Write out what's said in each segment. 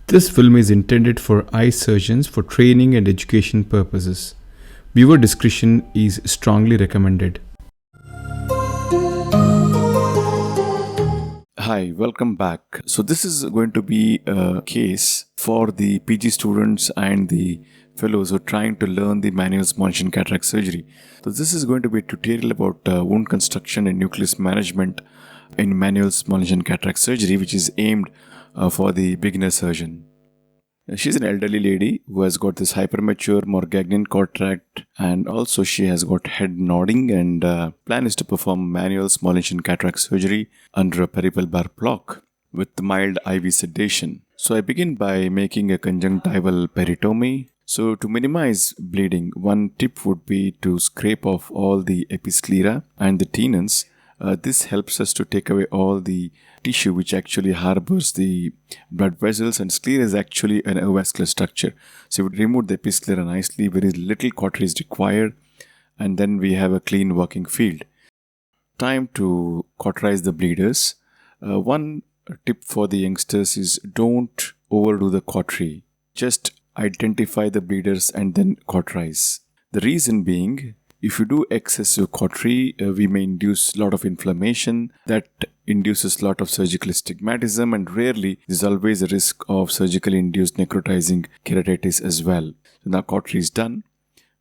This film is intended for eye surgeons for training and education purposes. Viewer discretion is strongly recommended. Hi, welcome back. So this is going to be a case for the PG students and the fellows who are trying to learn the manual small incision cataract surgery. So this is going to be a tutorial about wound construction and nucleus management in manual small incision cataract surgery, which is aimed for the beginner surgeon. She's an elderly lady who has got this hypermature Morgagnian cataract, and also she has got head nodding, and plan is to perform manual small incision cataract surgery under a peripheral bar block with mild IV sedation. So I begin by making a conjunctival peritomy. So to minimize bleeding, one tip would be to scrape off all the episclera and the tenons. This helps us to take away all the tissue which actually harbors the blood vessels, and sclera is actually an avascular structure. So we remove the episclera nicely, very little cautery is required, and then we have a clean working field. Time to cauterize the bleeders. One tip for the youngsters is don't overdo the cautery. Just identify the bleeders and then cauterize. The reason being, if you do excessive cautery, we may induce a lot of inflammation that induces a lot of surgical stigmatism, and rarely there's always a risk of surgically induced necrotizing keratitis as well. So now cautery is done.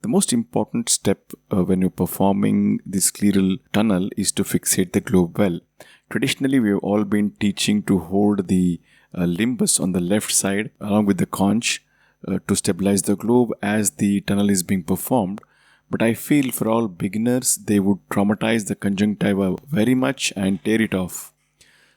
The most important step when you're performing the scleral tunnel is to fixate the globe well. Traditionally, we have all been teaching to hold the limbus on the left side along with the conch to stabilize the globe as the tunnel is being performed. But I feel for all beginners, they would traumatize the conjunctiva very much and tear it off.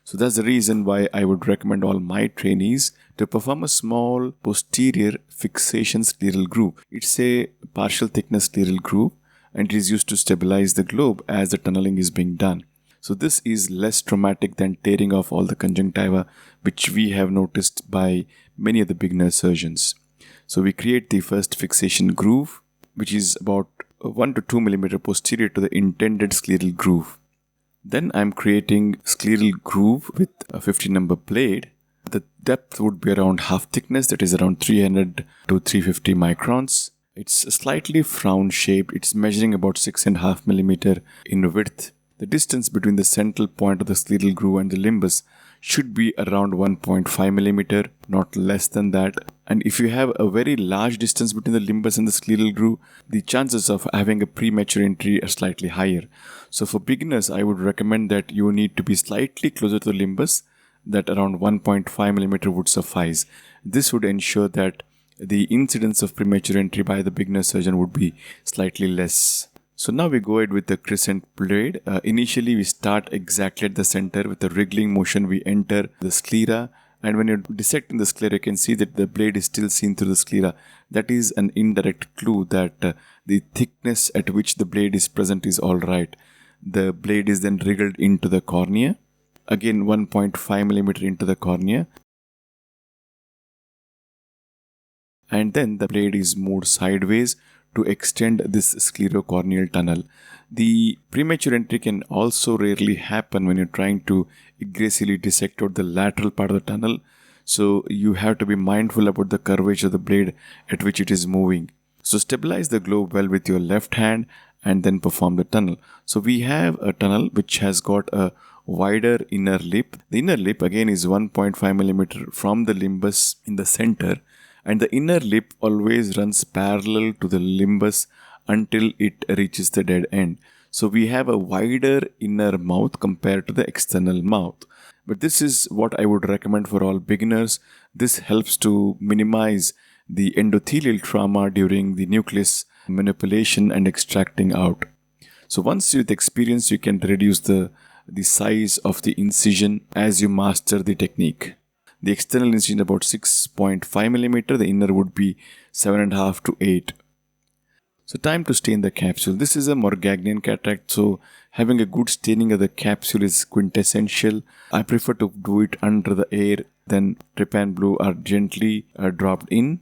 So that's the reason why I would recommend all my trainees to perform a small posterior fixation scleral groove. It's a partial thickness scleral groove, and it is used to stabilize the globe as the tunneling is being done. So this is less traumatic than tearing off all the conjunctiva, which we have noticed by many of the beginner surgeons. So we create the first fixation groove, which is about 1 to 2 mm posterior to the intended scleral groove. Then I'm creating scleral groove with a 50 number blade. The depth would be around half thickness, that is around 300 to 350 microns. It's slightly frown shaped. It's measuring about 6.5 mm in width. The distance between the central point of the scleral groove and the limbus should be around 1.5 mm, not less than that. And if you have a very large distance between the limbus and the scleral groove, the chances of having a premature entry are slightly higher. So for beginners, I would recommend that you need to be slightly closer to the limbus, that around 1.5 mm would suffice. This would ensure that the incidence of premature entry by the beginner surgeon would be slightly less. So now we go ahead with the crescent blade. Initially we start exactly at the center. With a wriggling motion we enter the sclera, and when you're dissecting the sclera, you can see that the blade is still seen through the sclera. That is an indirect clue that the thickness at which the blade is present is alright. The blade is then wriggled into the cornea. Again 1.5 mm into the cornea. And then the blade is moved sideways to extend this sclerocorneal tunnel. The premature entry can also rarely happen when you're trying to aggressively dissect out the lateral part of the tunnel. So you have to be mindful about the curvature of the blade at which it is moving. So stabilize the globe well with your left hand and then perform the tunnel. So we have a tunnel which has got a wider inner lip. The inner lip again is 1.5 mm from the limbus in the center, and the inner lip always runs parallel to the limbus until it reaches the dead end. So we have a wider inner mouth compared to the external mouth. But this is what I would recommend for all beginners. This helps to minimize the endothelial trauma during the nucleus manipulation and extracting out. So once with experience, you can reduce the size of the incision as you master the technique. The external incision about 6.5 mm, the inner would be 7.5 to 8. So time to stain the capsule. This is a Morgagnian cataract, so having a good staining of the capsule is quintessential. I prefer to do it under the air, then trypan blue are gently dropped in.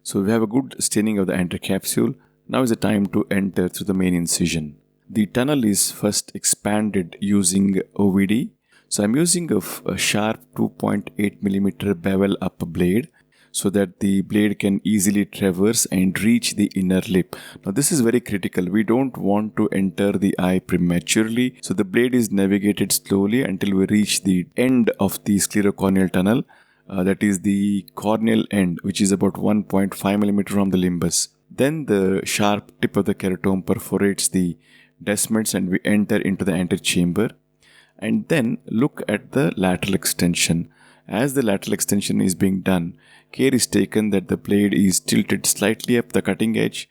So we have a good staining of the anterior capsule. Now is the time to enter through the main incision. The tunnel is first expanded using OVD. So I'm using a sharp 2.8 millimeter bevel up blade so that the blade can easily traverse and reach the inner lip. Now this is very critical. We don't want to enter the eye prematurely. So the blade is navigated slowly until we reach the end of the sclerocorneal tunnel. That is the corneal end, which is about 1.5 millimeter from the limbus. Then the sharp tip of the keratome perforates the descendants and we enter into the anterior chamber. And then look at the lateral extension. As the lateral extension is being done, care is taken that the blade is tilted slightly up the cutting edge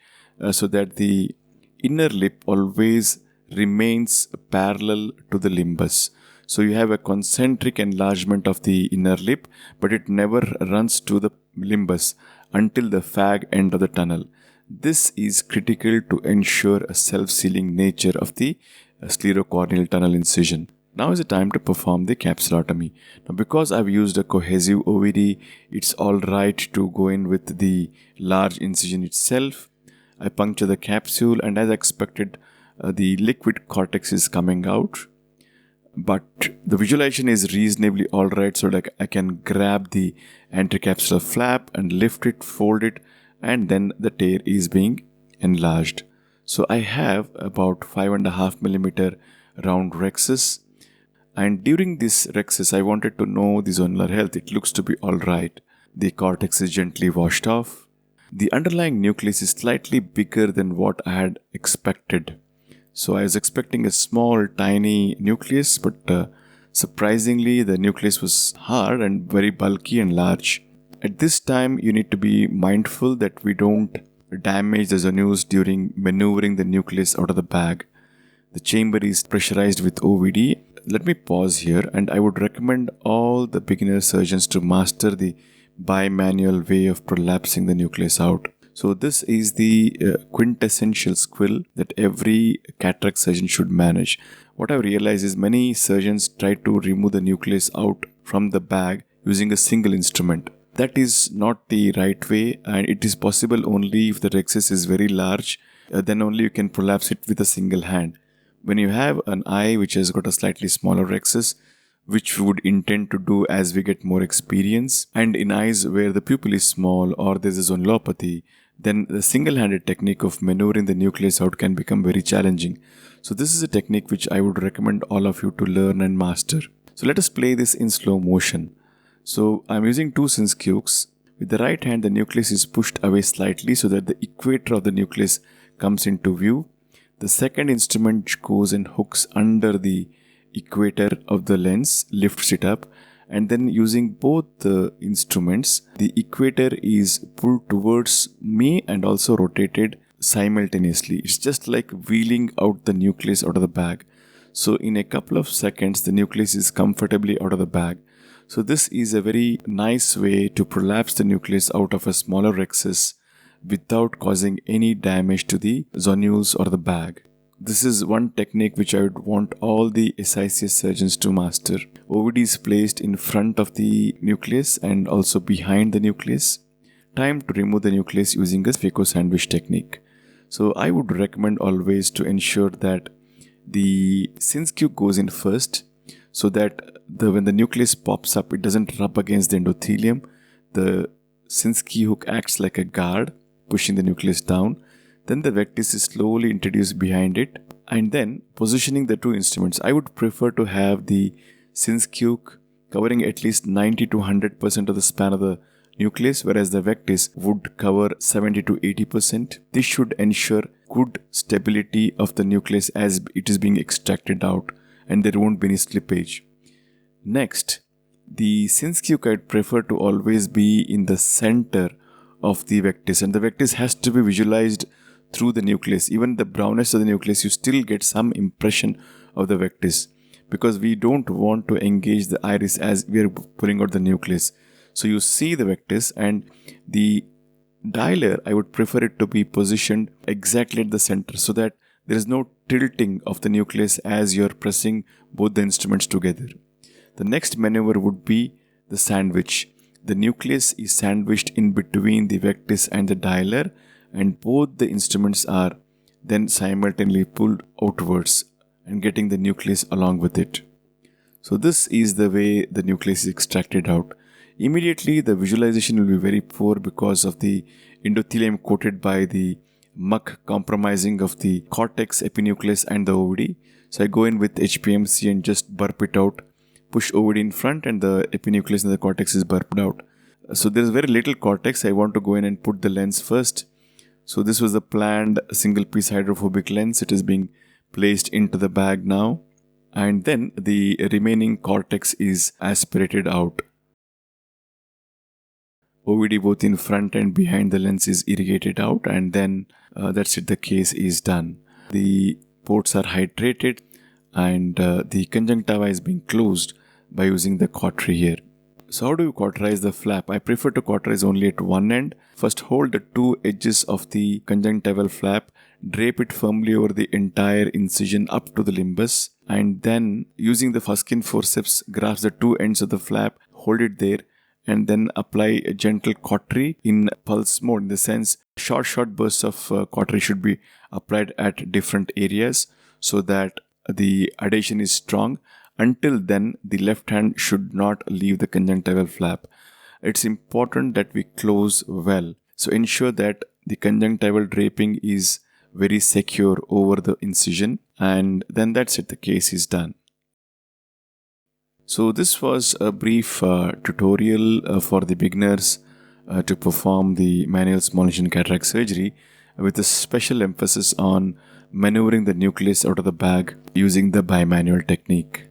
so that the inner lip always remains parallel to the limbus. So you have a concentric enlargement of the inner lip, but it never runs to the limbus until the fag end of the tunnel. This is critical to ensure a self-sealing nature of the sclerocorneal tunnel incision. Now is the time to perform the capsulotomy. Now because I've used a cohesive OVD, it's alright to go in with the large incision itself. I puncture the capsule and as expected, the liquid cortex is coming out. But the visualization is reasonably alright so that I can grab the anterocapsular flap and lift it, fold it, and then the tear is being enlarged. So I have about 5.5 millimeter round rhexis. And during this rhexis, I wanted to know the zonular health. It looks to be alright. The cortex is gently washed off. The underlying nucleus is slightly bigger than what I had expected. So I was expecting a small, tiny nucleus, but surprisingly, the nucleus was hard and very bulky and large. At this time, you need to be mindful that we don't damage the zonules during maneuvering the nucleus out of the bag. The chamber is pressurized with OVD. Let me pause here, and I would recommend all the beginner surgeons to master the bimanual way of prolapsing the nucleus out. So this is the quintessential skill that every cataract surgeon should manage. What I've realized is many surgeons try to remove the nucleus out from the bag using a single instrument. That is not the right way, and it is possible only if the rhexis is very large. Then only you can prolapse it with a single hand. When you have an eye which has got a slightly smaller rhexis, which we would intend to do as we get more experience, and in eyes where the pupil is small or there is a zonulopathy, then the single-handed technique of maneuvering the nucleus out can become very challenging. So this is a technique which I would recommend all of you to learn and master. So let us play this in slow motion. So I'm using two SICS. With the right hand, the nucleus is pushed away slightly so that the equator of the nucleus comes into view. The second instrument goes and hooks under the equator of the lens, lifts it up, and then using both the instruments, the equator is pulled towards me and also rotated simultaneously. It's just like wheeling out the nucleus out of the bag. So in a couple of seconds, the nucleus is comfortably out of the bag. So this is a very nice way to prolapse the nucleus out of a smaller rhexis without causing any damage to the zonules or the bag. This is one technique which I would want all the SICS surgeons to master. OVD is placed in front of the nucleus and also behind the nucleus. Time to remove the nucleus using a phaco sandwich technique. So I would recommend always to ensure that the SICS goes in first so that when the nucleus pops up, it doesn't rub against the endothelium. The SICS hook acts like a guard, pushing the nucleus down. Then the vectis is slowly introduced behind it, and then positioning the two instruments. I would prefer to have the SICS covering at least 90 to 100% of the span of the nucleus, whereas the vectis would cover 70 to 80%. This should ensure good stability of the nucleus as it is being extracted out, and there won't be any slippage. Next, the SICS I would prefer to always be in the center of the vectis, and the vectis has to be visualized through the nucleus. Even the brownness of the nucleus, you still get some impression of the vectis because we don't want to engage the iris as we are pulling out the nucleus. So you see the vectis, and the dialer, I would prefer it to be positioned exactly at the center so that there is no tilting of the nucleus as you are pressing both the instruments together. The next maneuver would be the sandwich. The nucleus is sandwiched in between the vectis and the dialer, and both the instruments are then simultaneously pulled outwards and getting the nucleus along with it. So this is the way the nucleus is extracted out. Immediately the visualization will be very poor because of the endothelium coated by the muck compromising of the cortex, epinucleus and the OVD. So I go in with HPMC and just burp it out, push OVD in front and the epinucleus and the cortex is burped out. So there is very little cortex. I want to go in and put the lens first. So this was the planned single piece hydrophobic lens. It is being placed into the bag now. And then the remaining cortex is aspirated out. OVD both in front and behind the lens is irrigated out, and then that's it, the case is done. The ports are hydrated and the conjunctiva is being closed by using the cautery here. So how do you cauterize the flap? I prefer to cauterize only at one end. First hold the two edges of the conjunctival flap, drape it firmly over the entire incision up to the limbus, and then using the Fuskin forceps grasp the two ends of the flap, hold it there, and then apply a gentle cautery in pulse mode. In the sense, short bursts of cautery should be applied at different areas so that the adhesion is strong. Until then, the left hand should not leave the conjunctival flap. It's important that we close well. So ensure that the conjunctival draping is very secure over the incision, and then that's it, the case is done. So this was a brief tutorial for the beginners to perform the manual small incision cataract surgery with a special emphasis on maneuvering the nucleus out of the bag using the bimanual technique.